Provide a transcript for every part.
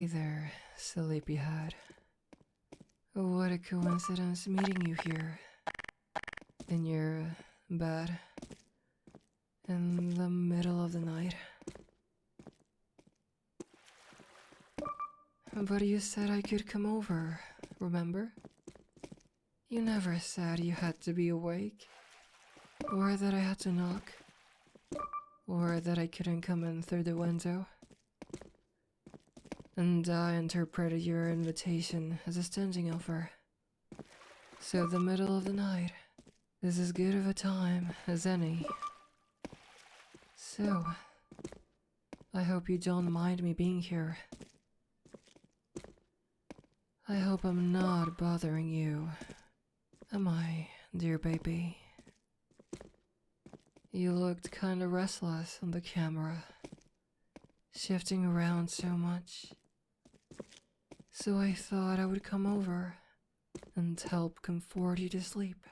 Hey there, sleepyhead. What a coincidence meeting you here. In your bed. In the middle of the night. But you said I could come over, remember? You never said you had to be awake. Or that I had to knock. Or that I couldn't come in through the window. And I interpreted your invitation as a standing offer. So the middle of the night is as good of a time as any. So, I hope you don't mind me being here. I hope I'm not bothering you. Am I, dear baby? You looked kinda restless on the camera, shifting around so much. So I thought I would come over and help comfort you to sleep.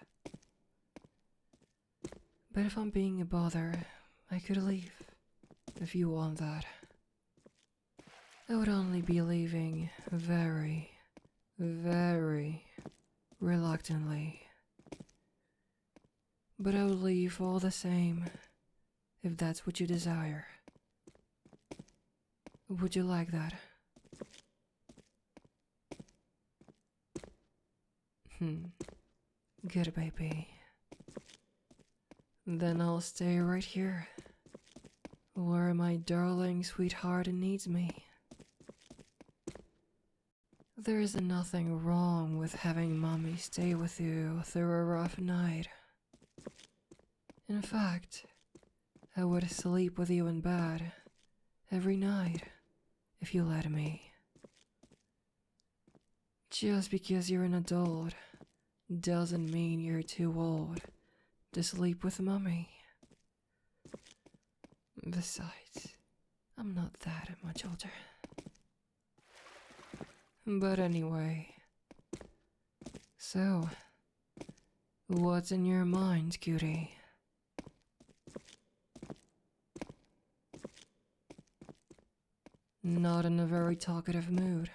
But if I'm being a bother, I could leave, if you want that. I would only be leaving very, very reluctantly. But I would leave all the same, if that's what you desire. Would you like that? Good, baby. Then I'll stay right here, where my darling sweetheart needs me. There is nothing wrong with having mommy stay with you through a rough night. In fact, I would sleep with you in bed every night if you let me. Just because you're an adult doesn't mean you're too old to sleep with mommy. Besides, I'm not that much older. But anyway, so, what's in your mind, cutie? Not in a very talkative mood.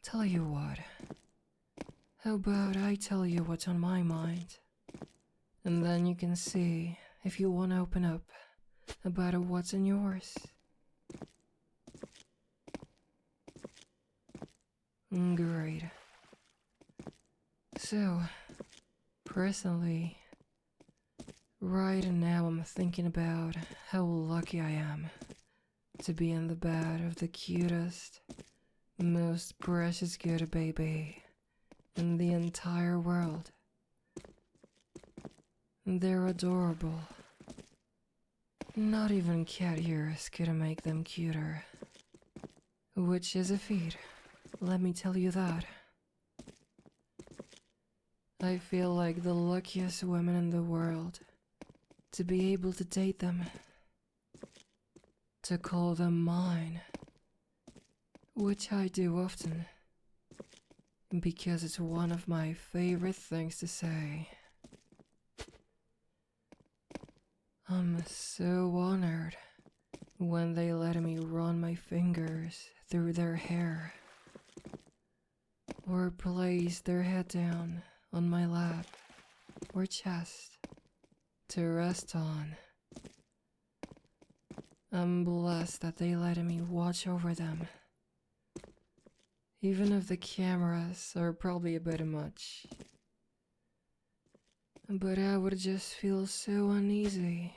Tell you what, how about I tell you what's on my mind? And then you can see if you want to open up about what's in yours. Great. So, personally, right now I'm thinking about how lucky I am to be in the bed of the cutest, most precious good baby in the entire world. They're adorable. Not even cat ears could make them cuter. Which is a feat, let me tell you that. I feel like the luckiest woman in the world to be able to date them. To call them mine. Which I do often. Because it's one of my favorite things to say. I'm so honored when they let me run my fingers through their hair. Or place their head down on my lap or chest to rest on. I'm blessed that they let me watch over them. Even if the cameras are probably a bit much. But I would just feel so uneasy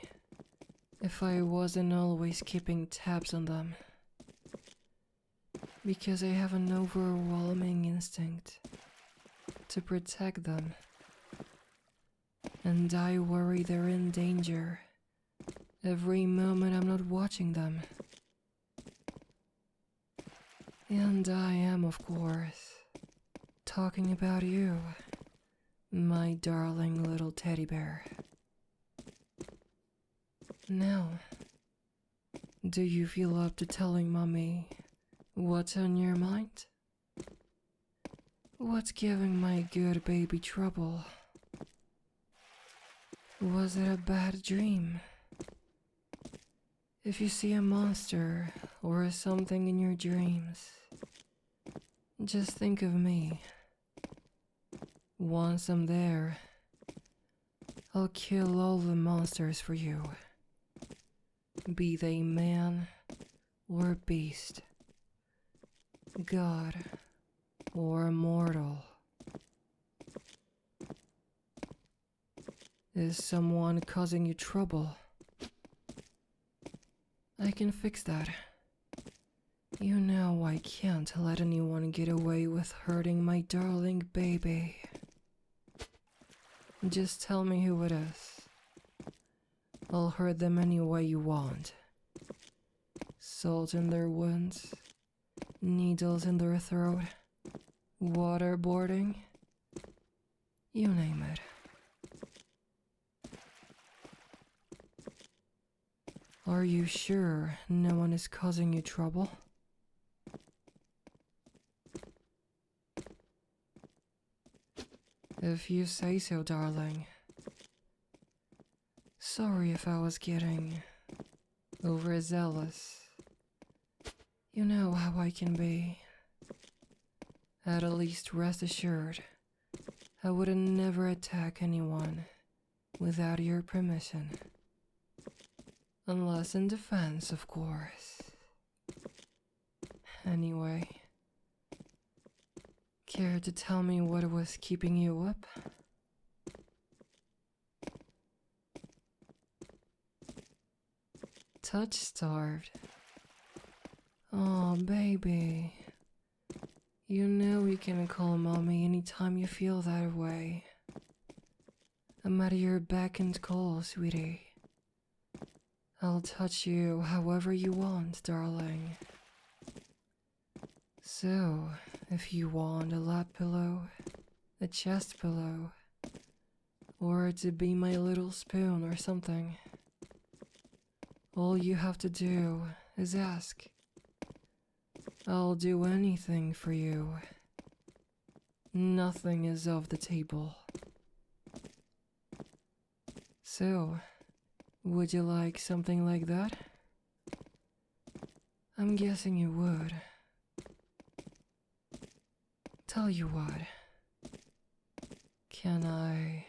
if I wasn't always keeping tabs on them. Because I have an overwhelming instinct to protect them. And I worry they're in danger every moment I'm not watching them. And I am, of course, talking about you, my darling little teddy bear. Now, do you feel up to telling mommy what's on your mind? What's giving my good baby trouble? Was it a bad dream? If you see a monster or something in your dreams, just think of me. Once I'm there, I'll kill all the monsters for you, be they man or beast, god or mortal. Is someone causing you trouble? I can fix that. You know I can't let anyone get away with hurting my darling baby. Just tell me who it is. I'll hurt them any way you want. Salt in their wounds, needles in their throat, waterboarding, you name it. Are you sure no one is causing you trouble? If you say so, darling. Sorry if I was getting overzealous. You know how I can be. At least rest assured, I would never attack anyone without your permission. Unless in defense, of course. Anyway, care to tell me what was keeping you up? Touch-starved. Oh, baby. You know you can call mommy anytime you feel that way. I'm at your beck and call, sweetie. I'll touch you however you want, darling. So, if you want a lap pillow, a chest pillow, or to be my little spoon or something, all you have to do is ask. I'll do anything for you. Nothing is off the table. So, would you like something like that? I'm guessing you would. Tell you what. Can I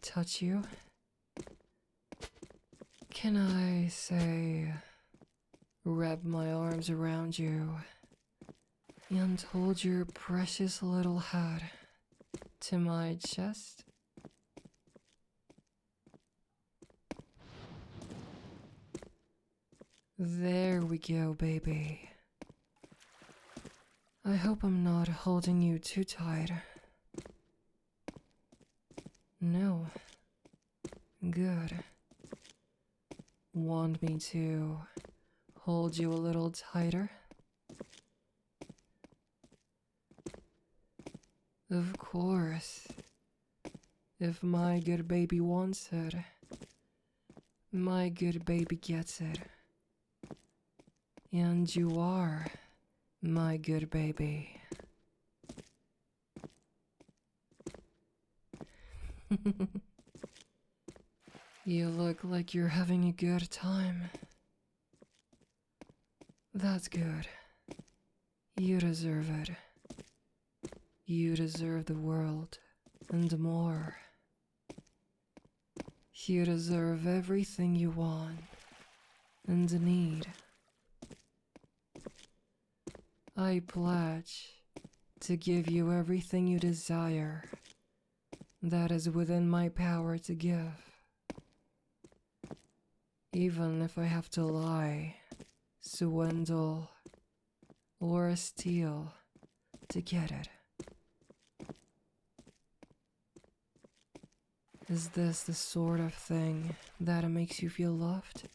touch you? Can I say, wrap my arms around you and hold your precious little head to my chest? There we go, baby. I hope I'm not holding you too tight. No. Good. Want me to hold you a little tighter? Of course. If my good baby wants it, my good baby gets it. And you are my good baby. You look like you're having a good time. That's good. You deserve it. You deserve the world and more. You deserve everything you want and need. I pledge to give you everything you desire that is within my power to give. Even if I have to lie, swindle, or steal to get it. Is this the sort of thing that makes you feel loved?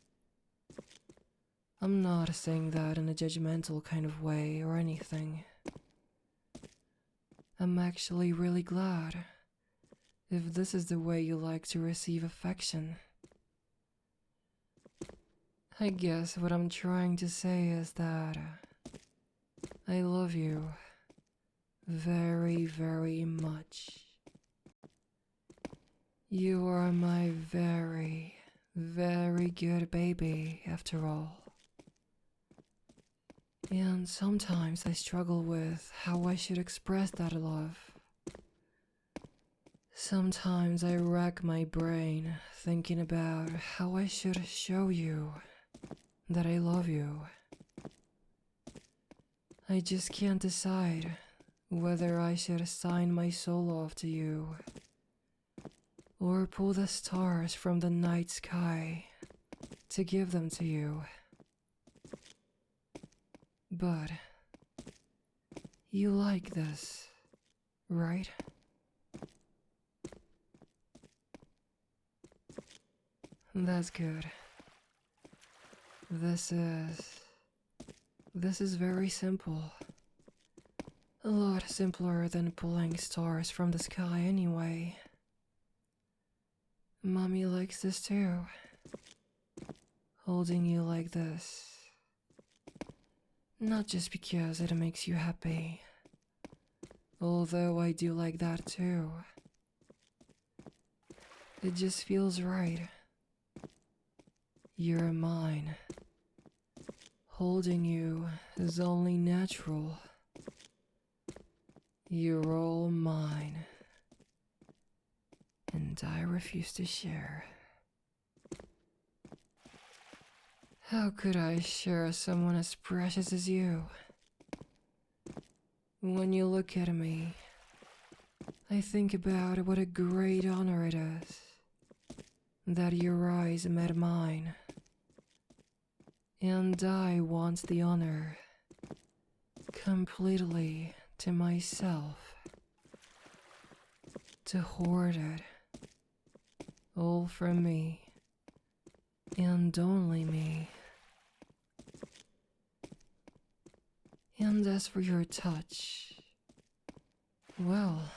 I'm not saying that in a judgmental kind of way or anything. I'm actually really glad if this is the way you like to receive affection. I guess what I'm trying to say is that I love you very, very much. You are my very, very good baby after all. And sometimes I struggle with how I should express that love. Sometimes I rack my brain thinking about how I should show you that I love you. I just can't decide whether I should assign my soul off to you or pull the stars from the night sky to give them to you. But you like this, right? That's good. This is very simple. A lot simpler than pulling stars from the sky anyway. Mommy likes this too. Holding you like this. Not just because it makes you happy. Although I do like that too. It just feels right. You're mine. Holding you is only natural. You're all mine. And I refuse to share. How could I share someone as precious as you? When you look at me, I think about what a great honor it is that your eyes met mine. And I want the honor completely to myself, to hoard it all from me and only me. And as for your touch, well,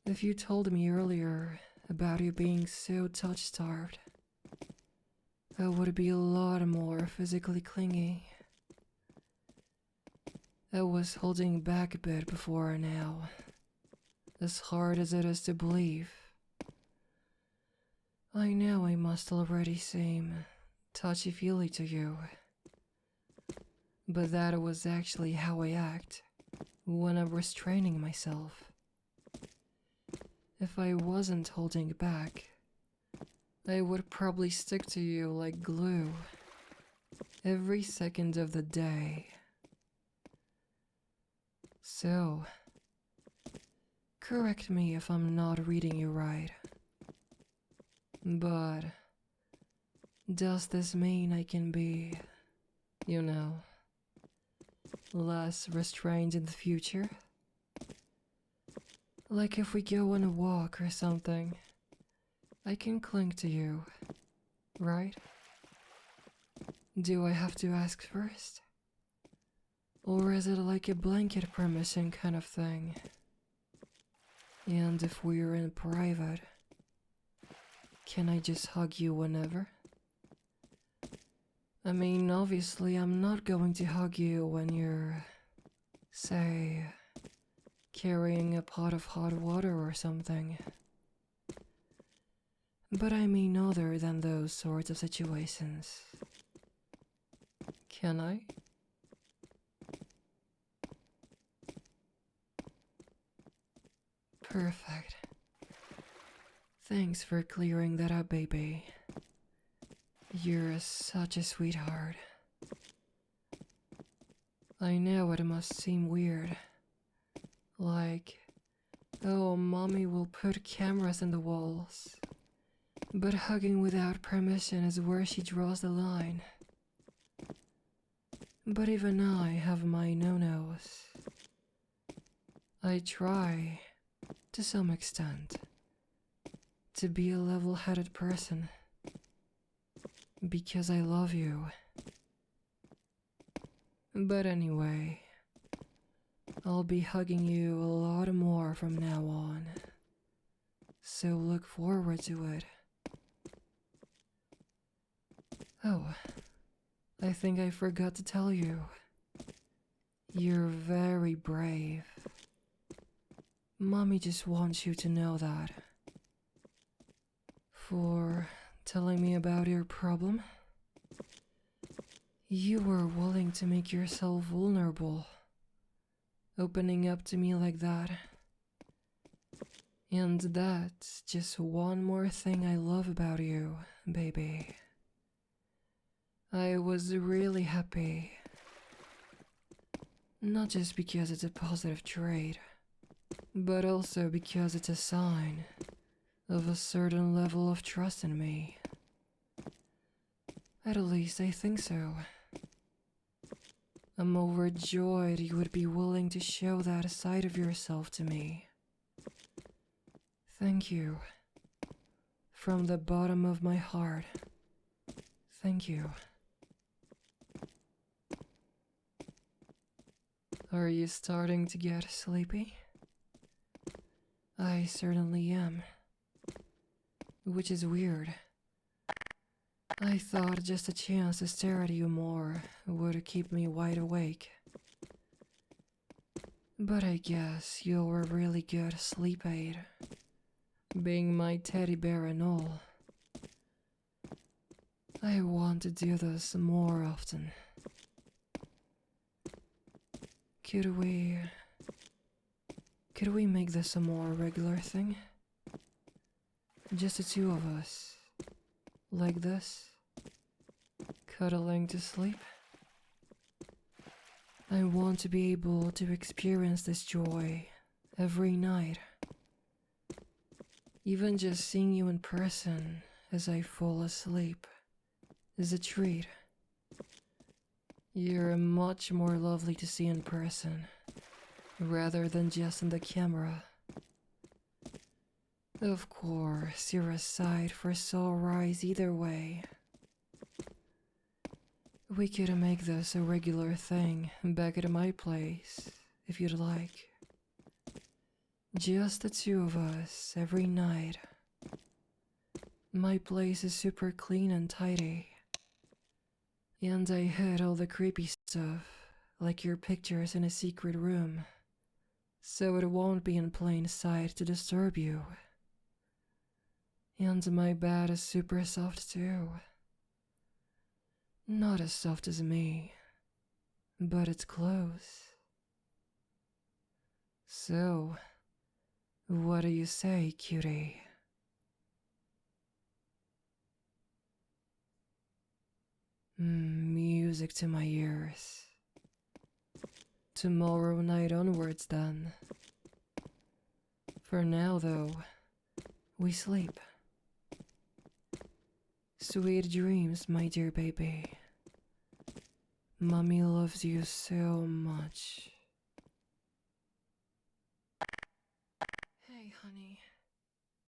if you told me earlier about you being so touch-starved, I would be a lot more physically clingy. I was holding back a bit before now, as hard as it is to believe. I know I must already seem touchy-feely to you, but that was actually how I act when I'm restraining myself. If I wasn't holding back, I would probably stick to you like glue every second of the day. So, correct me if I'm not reading you right. But does this mean I can be, less restrained in the future? Like if we go on a walk or something, I can cling to you, right? Do I have to ask first? Or is it like a blanket permission kind of thing? And if we're in private, can I just hug you whenever? I mean, obviously I'm not going to hug you when you're, say, carrying a pot of hot water or something. But I mean other than those sorts of situations. Can I? Perfect. Thanks for clearing that up, baby. You're such a sweetheart. I know it must seem weird. Like, oh, mommy will put cameras in the walls. But hugging without permission is where she draws the line. But even I have my no-nos. I try, to some extent, to be a level-headed person. Because I love you. But anyway, I'll be hugging you a lot more from now on. So look forward to it. Oh, I think I forgot to tell you. You're very brave. Mommy just wants you to know that. For telling me about your problem. You were willing to make yourself vulnerable, opening up to me like that. And that's just one more thing I love about you, baby. I was really happy. Not just because it's a positive trait, but also because it's a sign of a certain level of trust in me. At least I think so. I'm overjoyed you would be willing to show that side of yourself to me. Thank you. From the bottom of my heart. Thank you. Are you starting to get sleepy? I certainly am. Which is weird. I thought just a chance to stare at you more would keep me wide awake. But I guess you're a really good sleep aid. Being my teddy bear and all. I want to do this more often. Could we make this a more regular thing? Just the two of us. Like this. Cuddling to sleep. I want to be able to experience this joy every night. Even just seeing you in person as I fall asleep is a treat. You're much more lovely to see in person, rather than just in the camera. Of course, you're a sight for sore eyes either way. We could make this a regular thing back at my place, if you'd like. Just the two of us every night. My place is super clean and tidy. And I hid all the creepy stuff, like your pictures in a secret room, so it won't be in plain sight to disturb you. And my bed is super soft too. Not as soft as me, but it's close. So, what do you say, cutie? Music to my ears. Tomorrow night onwards, then. For now, though, we sleep. Sweet dreams, my dear baby. Mommy loves you so much. Hey, honey.